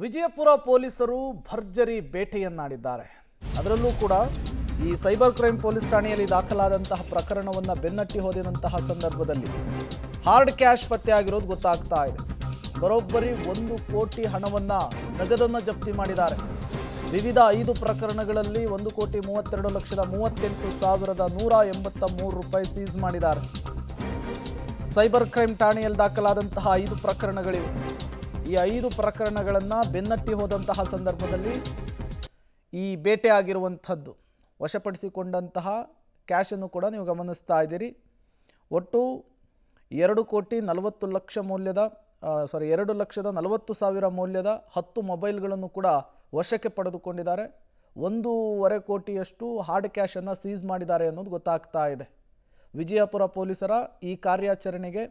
ವಿಜಯಪುರ ಪೊಲೀಸರು ಭರ್ಜರಿ ಬೇಟೆಯನ್ನಾಡಿದ್ದಾರೆ. ಅದರಲ್ಲೂ ಕೂಡ ಈ ಸೈಬರ್ ಕ್ರೈಮ್ ಪೊಲೀಸ್ ಠಾಣೆಯಲ್ಲಿ ದಾಖಲಾದಂತಹ ಪ್ರಕರಣವನ್ನು ಬೆನ್ನಟ್ಟಿ ಹೋದಂತಹ ಸಂದರ್ಭದಲ್ಲಿ ಹಾರ್ಡ್ ಕ್ಯಾಶ್ ಪತ್ತೆಯಾಗಿರೋದು ಗೊತ್ತಾಗ್ತಾ ಇದೆ. ಬರೋಬ್ಬರಿ 1 ಕೋಟಿ ಹಣವನ್ನು ನಗದನ್ನು ಜಪ್ತಿ ಮಾಡಿದ್ದಾರೆ. ವಿವಿಧ 5 ಪ್ರಕರಣಗಳಲ್ಲಿ 1,32,38,183 ರೂಪಾಯಿ ಸೀಸ್ ಮಾಡಿದ್ದಾರೆ. ಸೈಬರ್ ಕ್ರೈಮ್ ಠಾಣೆಯಲ್ಲಿ ದಾಖಲಾದಂತಹ 5 ಪ್ರಕರಣಗಳಿವೆ. ಈ 5 ಪ್ರಕರಣಗಳನ್ನು ಬೆನ್ನಟ್ಟಿ ಹೋದಂತಹ ಸಂದರ್ಭದಲ್ಲಿ ಈ ಬೇಟೆ ಆಗಿರುವಂಥದ್ದು ವಶಪಡಿಸಿಕೊಂಡಂತಹ ಕ್ಯಾಶನ್ನು ಕೂಡ ನೀವು ಗಮನಿಸ್ತಾ ಇದ್ದೀರಿ. ಒಟ್ಟು 2,40,00,000 ಮೌಲ್ಯದ 10 ಮೊಬೈಲ್ಗಳನ್ನು ಕೂಡ ವಶಕ್ಕೆ ಪಡೆದುಕೊಂಡಿದ್ದಾರೆ. 1.5 ಕೋಟಿಯಷ್ಟು ಹಾರ್ಡ್ ಕ್ಯಾಶನ್ನು ಸೀಸ್ ಮಾಡಿದ್ದಾರೆ ಅನ್ನೋದು ಗೊತ್ತಾಗ್ತಾ ಇದೆ. ವಿಜಯಪುರ ಪೊಲೀಸರ ಈ ಕಾರ್ಯಾಚರಣೆಗೆ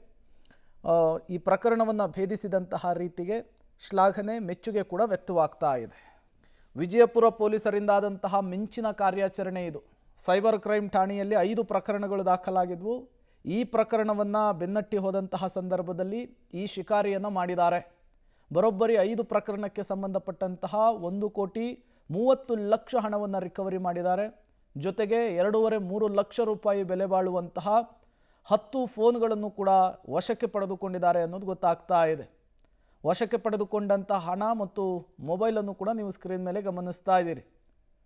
ಈ ಪ್ರಕರಣವನ್ನು ಭೇದಿಸಿದಂತಹ ರೀತಿಗೆ ಶ್ಲಾಘನೆ ಮೆಚ್ಚುಗೆ ಕೂಡ ವ್ಯಕ್ತವಾಗ್ತಾ ಇದೆ. ವಿಜಯಪುರ ಪೊಲೀಸರಿಂದಾದಂತಹ ಮಿಂಚಿನ ಕಾರ್ಯಾಚರಣೆ ಇದು. ಸೈಬರ್ ಕ್ರೈಮ್ ಠಾಣೆಯಲ್ಲಿ 5 ಪ್ರಕರಣಗಳು ದಾಖಲಾಗಿದ್ವು. ಈ ಪ್ರಕರಣವನ್ನು ಬೆನ್ನಟ್ಟಿ ಹೋದಂತಹ ಸಂದರ್ಭದಲ್ಲಿ ಈ ಶಿಕಾರಿಯನ್ನು ಮಾಡಿದ್ದಾರೆ. ಬರೋಬ್ಬರಿ 5 ಪ್ರಕರಣಕ್ಕೆ ಸಂಬಂಧಪಟ್ಟಂತಹ 1,30,30,00,000 ಹಣವನ್ನು ರಿಕವರಿ ಮಾಡಿದ್ದಾರೆ. ಜೊತೆಗೆ 2.5-3 ಲಕ್ಷ ರೂಪಾಯಿ ಬೆಲೆ ಬಾಳುವಂತಹ 10 ಫೋನ್ಗಳನ್ನು ಕೂಡ ವಶಕ್ಕೆ ಪಡೆದುಕೊಂಡಿದ್ದಾರೆ ಅನ್ನೋದು ಗೊತ್ತಾಗ್ತಾ ಇದೆ. ವಶಕ್ಕೆ ಪಡೆದುಕೊಂಡಂತಹ ಹಣ ಮತ್ತು ಮೊಬೈಲನ್ನು ಕೂಡ ನೀವು ಸ್ಕ್ರೀನ್ ಮೇಲೆ ಗಮನಿಸ್ತಾ ಇದ್ದೀರಿ.